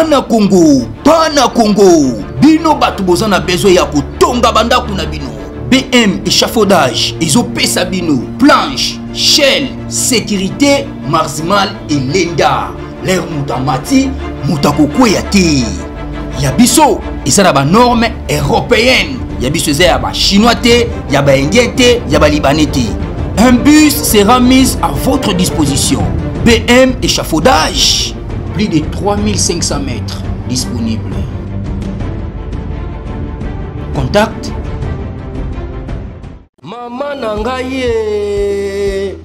Bana Congo, bino batu bozana besoin ya kotonga bandaku na bino. BM échafaudage, ezopesa bino, planche, shell, sécurité, marzimal et lenda. L'air moutamati, moutakokweya te. Yabiso, ezana ba norme européenne. Yabiso ya ba chinois te, ya ba indien te, ya ba libanais te. Un bus sera mis à votre disposition. BM échafaudage, plus de 3500 mètres disponibles. Contact Maman Nangaye,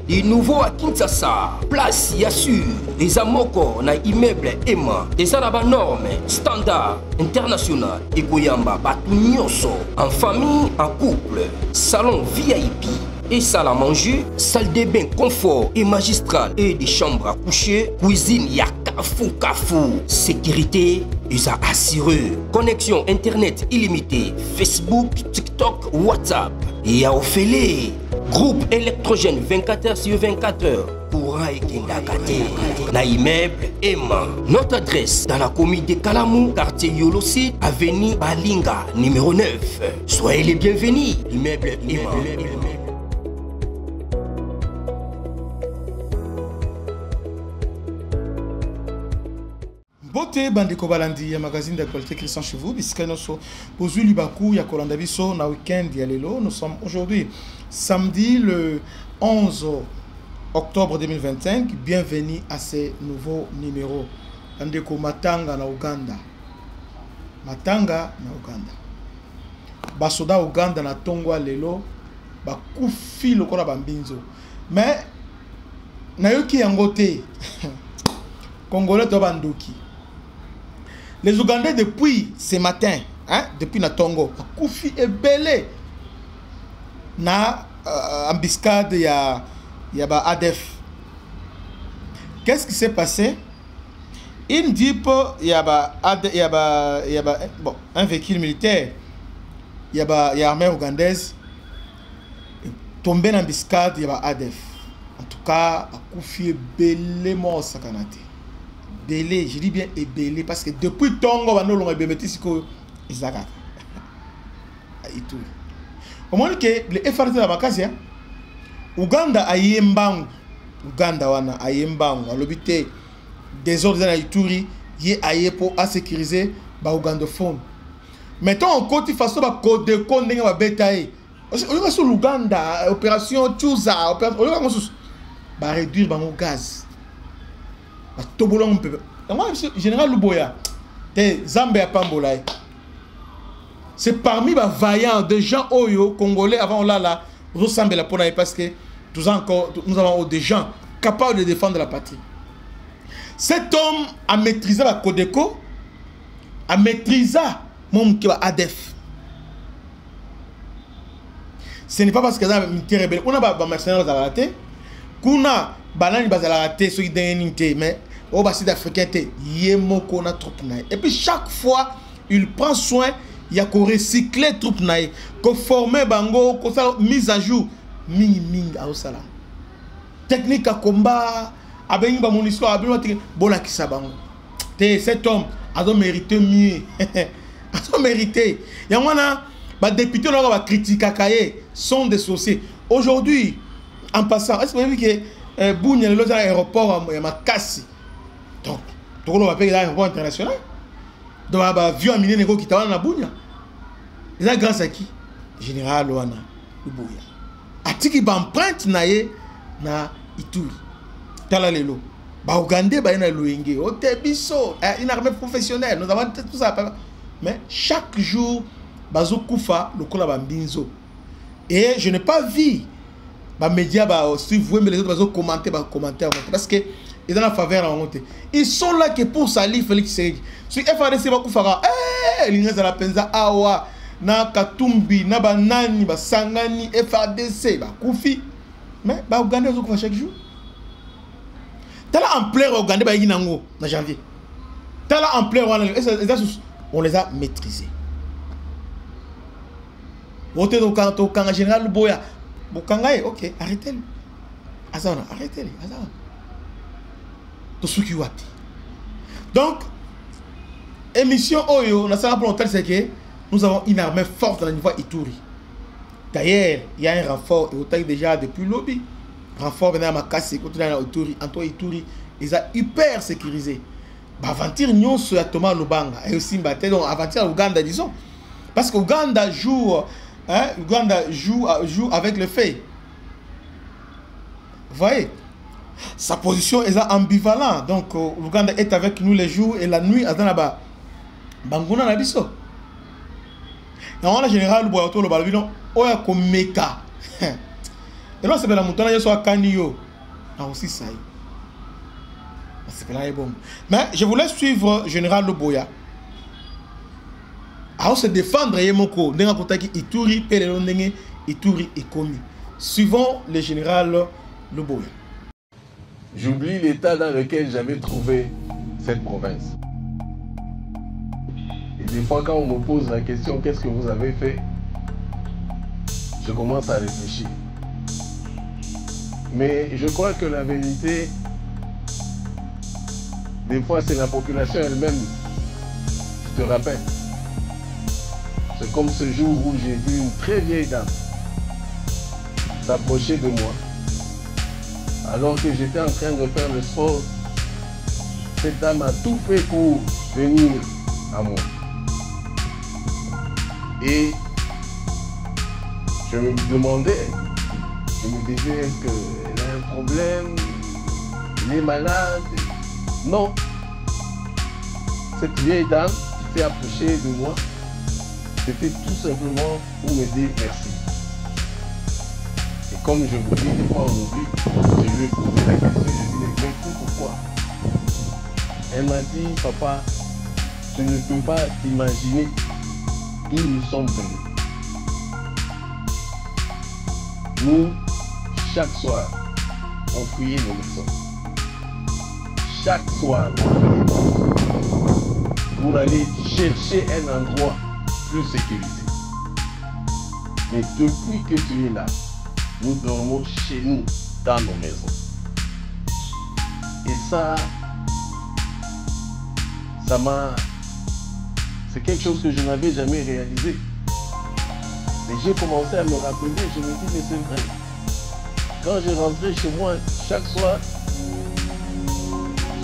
du nouveau à Kinshasa, place Yassur, des amoko na immeuble Emma, des arabes normes, standard, international, et Goyamba, Batunyoso, en famille, en couple, salon VIP. Et salle à manger, salle de bain confort et magistral et des chambres à coucher, cuisine ya kafou, sécurité ils a assuré, connexion internet illimitée, Facebook, TikTok, WhatsApp et à Ophélie, groupe électrogène 24h/24h, courant et kindakate, na immeuble Emma. Notre adresse dans la commune de Kalamou, quartier Yolosi, avenue Balinga, numéro 9. Soyez les bienvenus, immeuble Emma. Bote bandeko balandi ya magazine d'actualité Christian chez vous bisika noso pozui libaku ya kolanda biso na week-end ya lelo. Nous sommes aujourd'hui samedi le 11 octobre 2025. Bienvenue à ce nouveau numéro. Bandeko matanga na Uganda. Matanga na Uganda. Basoda Uganda na tongwa lelo bakufi lokola bambinzo. Mais na yoki yango te. Congolais to bandoki. Les Ougandais depuis ce matin, hein, depuis na Tongo, Koufi est belé na embuscade ya ba ADF. Qu'est-ce qui s'est passé? Il dit bon, un véhicule militaire, y a armée ougandaise tombé en embuscade ya ba ADF. En tout cas, Koufi est belé mort sakanate. Belé, je dis bien belé parce que depuis Tongo, on a Isaka. Au moins que les FRT de la Bakasia, Uganda a yembang, Uganda wana a yembang, à l'obité des ordres à Ituri, y a pour à sécuriser ba Ugandophone. Mettons en côté façon ba code de compte n'enga bétail. On va sur l'Uganda, opération Tchouza, opération, on va réduire ba gaz. Général Luboya, Zambé Pambolay. C'est parmi les vaillants de gens Oyo, Congolais, avant là, vous semblez la ponaille parce que nous avons des gens capables de défendre la patrie. Cet homme a maîtrisé la Codeco, a maîtrisé mon ADF. Ce n'est pas parce que ça militaire rebelle. On a des mercenaires à la raté, qu'on a banani bazala raté, ceux qui dénigent, mais au bas sud-africain, yemoko na troupe naï. Et puis chaque fois, il prend soin, il y a qu'on recycler troupe naï, qu'on forme bango, qu'on sa mise à jour, ming à osala. Technique à combat, abeni ba mon histoire, abeni bola kisa bango. Cet homme a donc mérité mieux, a donc mérité. Il y a un député qui va critiquer Kaye, sont des sorciers. Aujourd'hui, en passant, est-ce que vous avez vu que Bounia, l'autre aéroport, il y a ma casse. Donc, on va payer l'aéroport international. Donc, il y a un avion miné qui est à Bounia. Et ça, grâce à qui? Général Luana Luboya. A-t-il qu'il empreinte na Ituri? Tala lelo. Ba Ougandais, ba yana Luenge. Otebiso. Une armée professionnelle. Nous avons tout ça. Mais chaque jour, bazo koufa, le kola bambinzo. Et je n'ai pas vu les médias suivre, mais les autres bazo commenter, parce que ils ont la faveur en monter. Ils sont là que pour salir Félix Tshisekedi. Si FARDC va koufara, l'ingénieur de la penza awa na Katumbi, na banani, ba sangani, FARDC, ba koufi. Mais ba Ougandais bazo koufa chaque jour. T'as ampleur Ougandais ba yinango na janvier. T'as ampleur on les a maîtrisés. Voter au camp général Boya. Bokangaye, ok, arrêtez-le. Azana, arrêtez-le. Azana. Donc, émission Oyo, on a ça pour longtemps, c'est que nous avons une armée forte dans le niveau Ituri. D'ailleurs, il y a un renfort, et autant déjà depuis lobby. Renfort venant à Makassi, continue à Ituri, Antoine Ituri, ils sont hyper sécurisés. Aventure Nyon sur Thomas Lubanga et aussi Mbaté, donc aventure Ouganda, disons. Parce qu'Ouganda joue, hein, Ouganda joue avec le fait. Vous voyez, sa position est ambivalente. Donc, Ouganda est avec nous les jours et la nuit, à Zanaba. Bangouna na biso. Et on a général Boyato le balbino, oya komeka. Et là, c'est la montagne, il y a Kanio. Ah, aussi ça. C'est bon. Mais je voulais suivre Général Loboya. Alors, se défendre, Yemoko, Nenga Kotaki, Ituri, Pelelondenge, Ituri et Komi. Suivons le Général Loboya. J'oublie l'état dans lequel j'avais trouvé cette province. Et des fois, quand on me pose la question, qu'est-ce que vous avez fait? Je commence à réfléchir. Mais je crois que la vérité, des fois, c'est la population elle-même qui te rappelle. C'est comme ce jour où j'ai vu une très vieille dame s'approcher de moi. Alors que j'étais en train de faire le sport, cette dame a tout fait pour venir à moi. Et je me demandais, je me disais, est-ce qu'elle a un problème? Elle est malade? Non. Cette vieille dame qui s'est approchée de moi, c'était tout simplement pour me dire merci. Et comme je vous dis, des fois on oublie, je lui ai posé la question, je lui ai dit, mais pourquoi? Elle m'a dit, papa, tu ne peux pas t'imaginer d'où nous sommes venus. Nous, chaque soir, on fouillait nos maisons. Chaque soir, pour aller chercher un endroit plus sécurisé. Mais depuis que tu es là, nous dormons chez nous, dans nos maisons. Et ça m'a... C'est quelque chose que je n'avais jamais réalisé. Mais j'ai commencé à me rappeler, je me dis, mais c'est vrai. Quand je rentrais chez moi, chaque soir,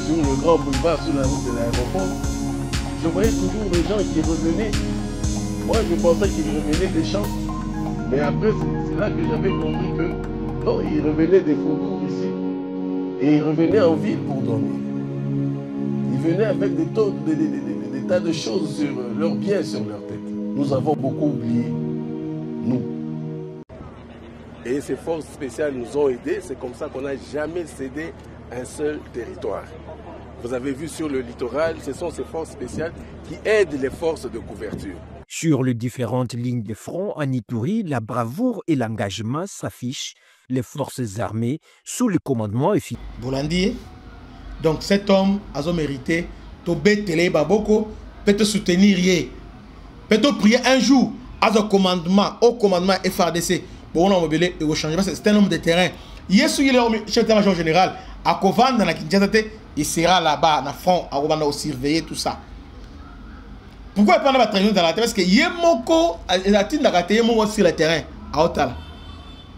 sur le grand boulevard, sur la route de l'aéroport, je voyais toujours des gens qui revenaient. Moi, je pensais qu'ils revenaient des champs. Mais après, c'est là que j'avais compris que non, ils revenaient des faubourgs ici. Et ils revenaient en ville pour dormir. Ils venaient avec des tas de choses sur leurs biens, sur leur tête. Nous avons beaucoup oublié, nous. Et ces forces spéciales nous ont aidés. C'est comme ça qu'on n'a jamais cédé un seul territoire. Vous avez vu sur le littoral, ce sont ces forces spéciales qui aident les forces de couverture. Sur les différentes lignes de front en Ituri, la bravoure et l'engagement s'affichent. Les forces armées, sous le commandement efficace. Bolandi, donc cet homme a mérité de bétele baboko, peut te soutenir, peut te prier un jour à ce commandement, au commandement FARDC. Bon, on a mobilisé et changer parce que c'est un homme de terrain. Hier, il est chef d'état-major général à Kovan dans la Kinshasa, il sera là-bas, dans le front, à surveiller tout ça. Pourquoi il prend la trahison dans la tête? Parce que Yemoko, il a dit sur le terrain, à Otala.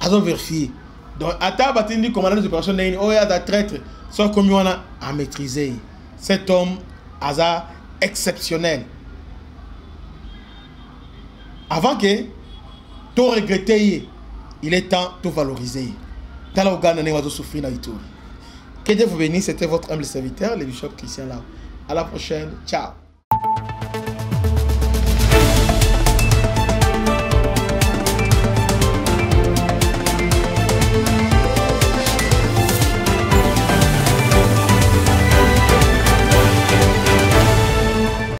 Ils ont vérifié. Donc, à ta batini, commandant des opérations, il y a des traîtres, soit comme on a à maîtriser. Cet homme, hasard exceptionnel. Avant que tu regrettes, il est temps de valoriser. Dans le Ouganda, nous allons souffrir dans l'Ituri. Que Dieu vous bénisse, c'était votre humble serviteur, le bishop Christian Lao. À la prochaine, ciao.